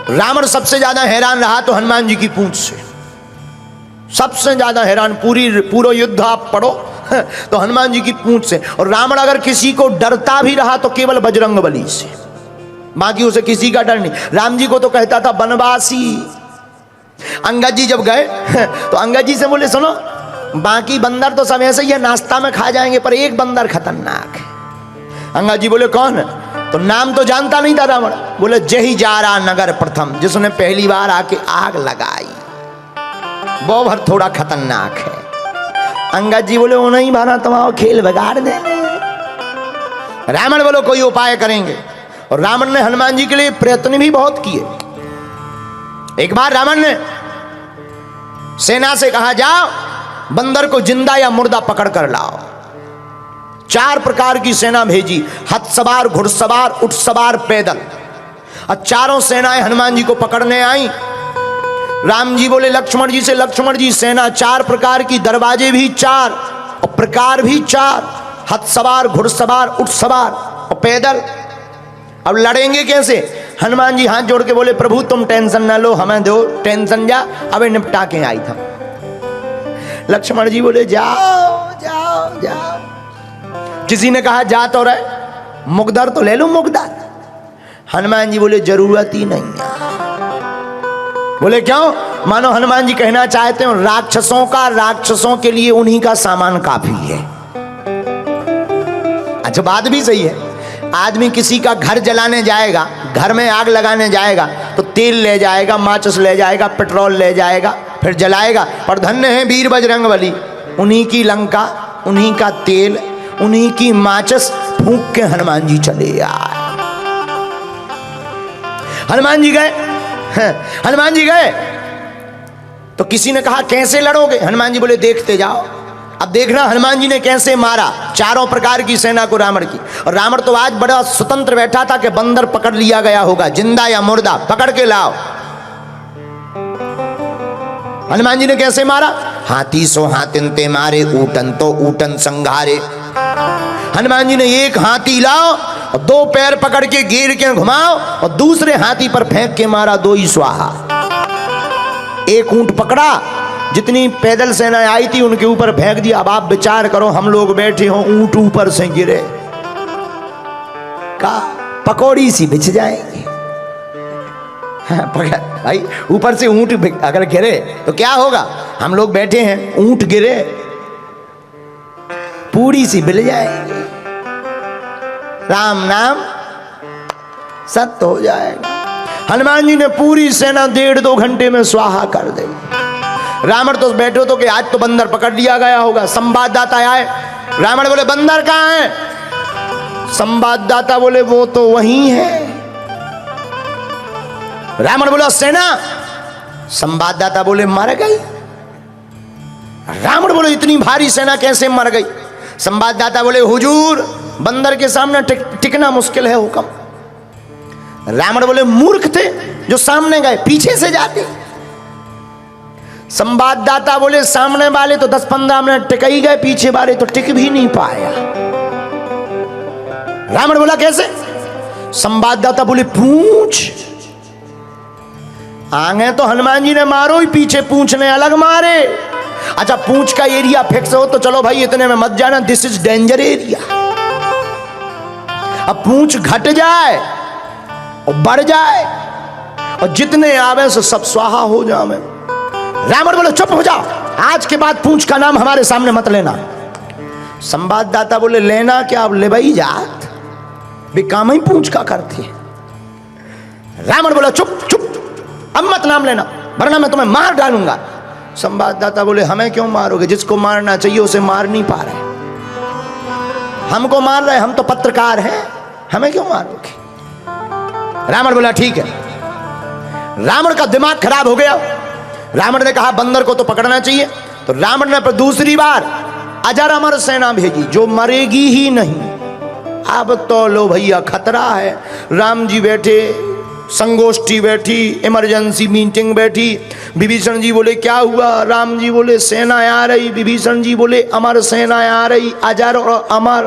रावण सबसे ज्यादा हैरान रहा तो हनुमान जी की पूंछ से, सबसे ज्यादा हैरान। पूरा युद्ध आप पढ़ो तो हनुमान जी की पूंछ से। और रावण अगर किसी को डरता भी रहा तो केवल बजरंगबली से, बाकी उसे किसी का डर नहीं। राम जी को तो कहता था बनवासी। अंगद जी जब गए तो अंगद जी से बोले सुनो, बाकी बंदर तो सब ऐसे ही है, नाश्ता में खा जाएंगे, पर एक बंदर खतरनाक है। अंगद जी बोले कौन है? तो नाम तो जानता नहीं था रावण। बोले जही जारा नगर प्रथम, जिसने पहली बार आके आग लगाई, वो भर थोड़ा खतरनाक है। अंगद जी बोले वो नहीं भाना, तुम्हारा खेल बिगाड़ देंगे। रावण बोलो कोई उपाय करेंगे। और रावण ने हनुमान जी के लिए प्रयत्न भी बहुत किए। एक बार रावण ने सेना से कहा जाओ बंदर को जिंदा या मुर्दा पकड़ कर लाओ। 4 प्रकार की सेना भेजी, हथ सवार, घुड़सवार, ऊंट सवार, पैदल। और चारों सेनाएं हनुमान जी को पकड़ने आई। राम जी बोले लक्ष्मण जी से, लक्ष्मण जी सेना 4 प्रकार की, दरवाजे भी 4 और प्रकार भी 4, हथ सवार, घुड़सवार, ऊंट सवार और पैदल। अब लड़ेंगे कैसे? हनुमान जी हाथ जोड़ के बोले प्रभु तुम टेंशन ना लो, हमें दो टेंशन, जा अबे निपटा के आई था। लक्ष्मण जी बोले जाओ जाओ जाओ। किसी ने कहा जा तो रहे, मुकदर तो ले लो मुकदर। हनुमान जी बोले जरूरत ही नहीं है। बोले क्यों? मानो हनुमान जी कहना चाहते हो राक्षसों के लिए उन्हीं का सामान काफी है। अच्छा बात भी सही है। आदमी किसी का घर जलाने जाएगा, घर में आग लगाने जाएगा तो तेल ले जाएगा, माचिस ले जाएगा, पेट्रोल ले जाएगा, फिर जलाएगा। और धन्य है वीर बजरंगबली, उन्हीं की लंका, उन्हीं का तेल, उन्हीं की माचिस फूंक के हनुमान जी चले आए। हनुमान जी गए तो किसी ने कहा कैसे लड़ोगे? हनुमान जी बोले देखते जाओ। अब देखना हनुमान जी ने कैसे मारा 4 प्रकार की सेना को रावण की। और रावण तो आज बड़ा स्वतंत्र बैठा था कि बंदर पकड़ लिया गया होगा, जिंदा या मुर्दा पकड़ के लाओ। हनुमान जी ने कैसे मारा? हाथी सो हाथिन ते मारे, ऊटन तो ऊटन संघारे। हनुमान जी ने एक हाथी लाओ और 2 पैर पकड़ के घेर के घुमाओ और दूसरे हाथी पर फेंक के मारा, 2 ही स्वाहा। एक ऊंट पकड़ा, जितनी पैदल सेना आई थी उनके ऊपर फेंक दिया। अब आप विचार करो, हम लोग बैठे हो, ऊंट ऊपर से गिरे, का पकौड़ी सी बिछ जाएगी। भाई ऊपर से ऊंट अगर गिरे तो क्या होगा? हम लोग बैठे हैं, ऊंट गिरे पूरी सी बिल जाएगी। राम नाम सत्य हो जाएगा। हनुमान जी ने पूरी सेना 1.5-2 घंटे में स्वाहा कर दी। रावण तो बैठो तो कि आज तो बंदर पकड़ लिया गया होगा। संवाददाता आए, रावण बोले बंदर कहां है? संवाददाता बोले वो तो वहीं है। रावण बोला सेना, संवाददाता बोले मर गई। रावण बोले इतनी भारी सेना कैसे मर गई? संवाददाता बोले हुजूर बंदर के सामने टिकना मुश्किल है, हुक्म। रावण बोले मूर्ख थे जो सामने गए, पीछे से जाते। संवाददाता बोले सामने वाले तो 10-15 मिनट टिक ही गए, पीछे वाले तो टिक भी नहीं पाया। रावण बोला कैसे? संवाददाता बोले पूंछ। आगे तो हनुमान जी ने मारो ही, पीछे पूंछ ने अलग मारे। अच्छा पूंछ का एरिया फिक्स हो तो चलो भाई इतने में मत जाना, दिस इज डेंजर एरिया। अब पूंछ घट जाए और बढ़ जाए और जितने आवे सो सब स्वाहा हो जाए। रावण बोले चुप हो जाओ, आज के बाद पूंछ का नाम हमारे सामने मत लेना। संवाददाता बोले लेना क्या, अब ले भाई जात बेकाम ही पूंछ का करते। रावण बोला चुप चुप, अब मत नाम लेना वरना मैं तुम्हें मार डालूंगा। संवाददाता बोले हमें क्यों मारोगे? जिसको मारना चाहिए उसे मार नहीं पा रहे, हमको मार रहे, हम तो पत्रकार हैं, हमें क्यों मारोगे? रावण बोला ठीक है। रावण का दिमाग खराब हो गया। रावण ने कहा बंदर को तो पकड़ना चाहिए। तो रावण ने पर दूसरी बार अजर अमर सेना भेजी जो मरेगी ही नहीं। अब तो लो भैया खतरा है। राम जी बैठे, संगोष्ठी बैठी, इमरजेंसी मीटिंग बैठी। विभीषण जी बोले क्या हुआ? राम जी बोले सेना आ रही। विभीषण जी बोले अमर सेना आ रही, अजर और अमर।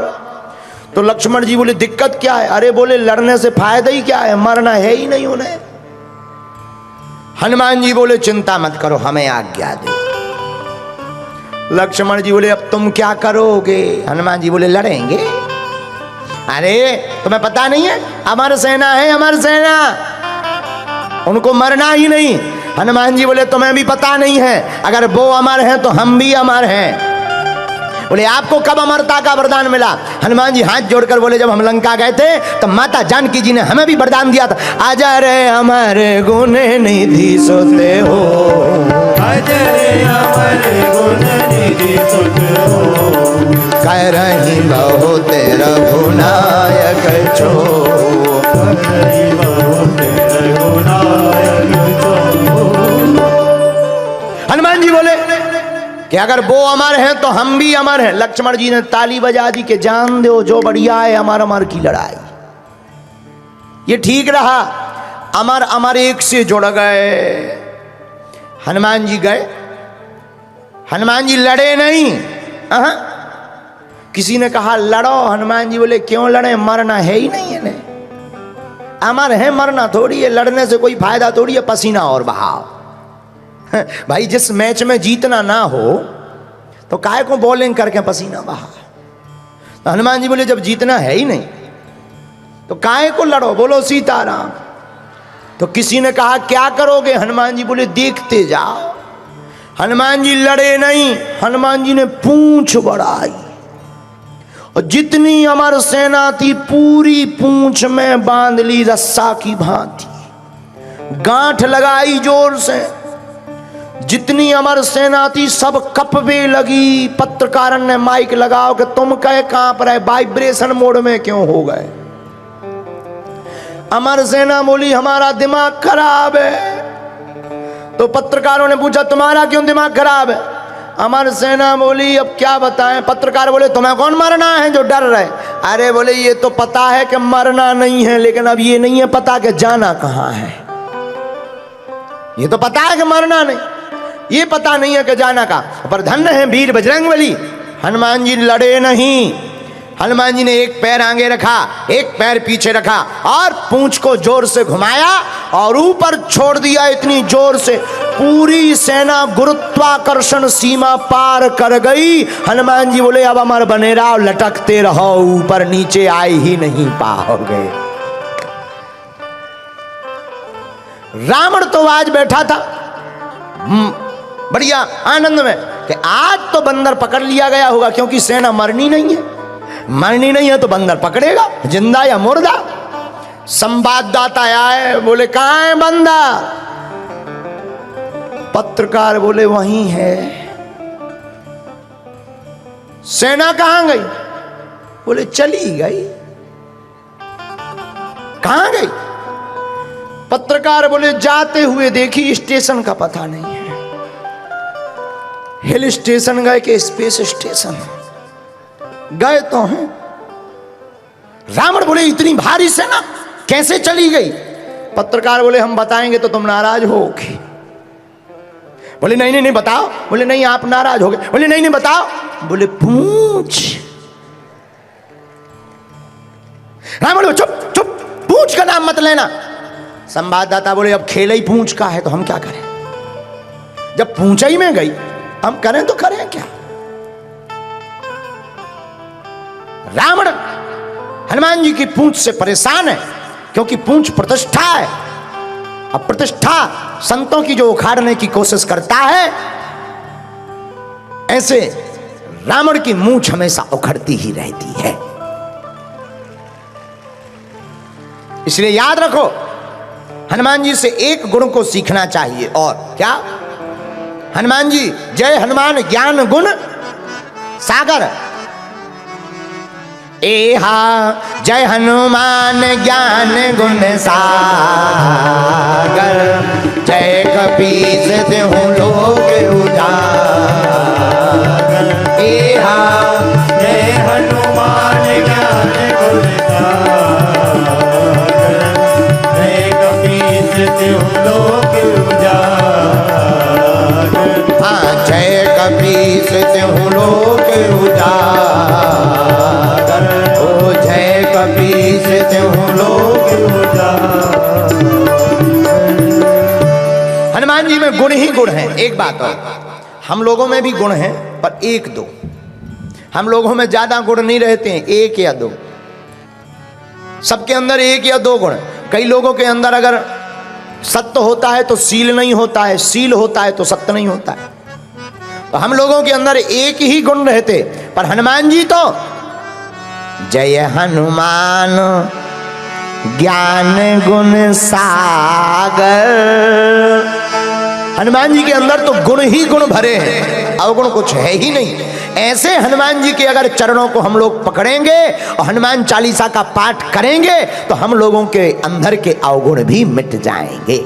तो लक्ष्मण जी बोले दिक्कत क्या है? अरे बोले लड़ने से फायदा ही क्या है, मरना है ही नहीं उन्हें। हनुमान जी बोले चिंता मत करो, हमें आज्ञा दो। लक्ष्मण जी बोले अब तुम क्या करोगे? हनुमान जी बोले लड़ेंगे। अरे तुम्हें पता नहीं है, अमर सेना है, अमर सेना, उनको मरना ही नहीं। हनुमान जी बोले तुम्हें भी पता नहीं है, अगर वो अमर है तो हम भी अमर हैं। बोले आपको कब अमरता का वरदान मिला? हनुमान जी हाथ जोड़कर बोले जब हम लंका गए थे तो माता जानकी जी ने हमें भी वरदान दिया था, आजा रे हमारे गुण निधि सोते हो, आजा रे हमारे गुण निधि सोते हो, कह रही बहुत रघुनायक छो, कह रही बहुत रघुनायक छो। हनुमान जी बोले कि अगर वो अमर है तो हम भी अमर हैं। लक्ष्मण जी ने ताली बजा दी कि जान दो जो बढ़िया है, अमर अमर की लड़ाई। ये ठीक रहा, अमर अमर एक से जुड़ गए। हनुमान जी गए, हनुमान जी लड़े नहीं। किसी ने कहा लड़ो, हनुमान जी बोले क्यों लड़े, मरना है ही नहीं है, अमर है, मरना थोड़ी है, लड़ने से कोई फायदा थोड़ी है, पसीना और बहाव। भाई जिस मैच में जीतना ना हो तो काहे को बॉलिंग करके पसीना बहा। तो हनुमान जी बोले जब जीतना है ही नहीं तो काहे को लड़ो, बोलो सीताराम। तो किसी ने कहा क्या करोगे? हनुमान जी बोले देखते जाओ। हनुमान जी लड़े नहीं, हनुमान जी ने पूंछ बढ़ाई और जितनी अमर सेना थी पूरी पूंछ में बांध ली रस्सा की भांति, गांठ लगाई जोर से। जितनी अमर सेना थी सब कपवे लगी। पत्रकारन ने माइक लगाओ कि तुम कहे कहां पर है, वाइब्रेशन मोड में क्यों हो गए? अमर सेना बोली हमारा दिमाग खराब है। तो पत्रकारों ने पूछा तुम्हारा क्यों दिमाग खराब है? अमर सेना बोली अब क्या बताएं। पत्रकार बोले तुम्हें कौन मरना है जो डर रहे? अरे बोले ये तो पता है कि मरना नहीं है, लेकिन अब ये नहीं है पता कि जाना कहां है। ये तो पता है कि मरना नहीं, ये पता नहीं है कि जाना का। पर धन्य है वीर बजरंगबली, हनुमान जी लड़े नहीं। हनुमान जी ने एक पैर आगे रखा, एक पैर पीछे रखा और पूंछ को जोर से घुमाया और ऊपर छोड़ दिया इतनी जोर से पूरी सेना गुरुत्वाकर्षण सीमा पार कर गई। हनुमान जी बोले अब अमर बने रहो, लटकते रहो, ऊपर नीचे आए ही नहीं पाओगे। रावण तो आज बैठा था बढ़िया आनंद में कि आज तो बंदर पकड़ लिया गया होगा, क्योंकि सेना मरनी नहीं है, मरनी नहीं है तो बंदर पकड़ेगा, जिंदा या मुर्दा। संवाददाता आए, बोले कहां है बंदर? पत्रकार बोले वहीं है। सेना कहां गई? बोले चली गई। कहां गई? पत्रकार बोले जाते हुए देखी, स्टेशन का पता नहीं है। हिल स्टेशन गए कि स्पेस स्टेशन गए तो हैं। रावण बोले इतनी भारी सेना कैसे चली गई? पत्रकार बोले हम बताएंगे तो तुम नाराज होगे। बोले नहीं नहीं नहीं बताओ। बोले नहीं आप नाराज हो गए। बोले नहीं नहीं बताओ। बोले पूछ। रावण बोले चुप चुप, पूछ का नाम मत लेना। संवाददाता बोले अब खेल ही पूछ का है तो हम क्या करें? जब पूछ ही में गई हम करें तो करें क्या? रावण हनुमान जी की पूंछ से परेशान है, क्योंकि पूंछ प्रतिष्ठा है। अब प्रतिष्ठा संतों की जो उखाड़ने की कोशिश करता है, ऐसे रावण की मूंछ हमेशा उखड़ती ही रहती है। इसलिए याद रखो हनुमान जी से एक गुण को सीखना चाहिए, और क्या? हनुमान जी जय हनुमान ज्ञान गुण सागर। एहा जय हनुमान ज्ञान गुण सागर, जय कपीस देहु लोक उजागर। एहा जय हनुमान ज्ञान गुण सागर, जय कपीस देहु लोक उजागर। हाँ जय कपीस देहु लोक उजागर, ओ जय कपीस देहु लोक उजागर। हनुमान जी में गुण ही गुण है। एक बात और, हम लोगों में भी गुण है पर एक दो, हम लोगों में ज्यादा गुण नहीं रहते हैं, एक या दो, सबके अंदर एक या दो गुण। कई लोगों के अंदर अगर सत्य होता है तो सील नहीं होता है, सील होता है तो सत्य नहीं होता है। तो हम लोगों के अंदर एक ही गुण रहते, पर हनुमान जी तो जय हनुमान ज्ञान गुण सागर, हनुमान जी के अंदर तो गुण ही गुण भरे हैं, अवगुण कुछ है ही नहीं। ऐसे हनुमान जी के अगर चरणों को हम लोग पकड़ेंगे और हनुमान चालीसा का पाठ करेंगे तो हम लोगों के अंदर के अवगुण भी मिट जाएंगे।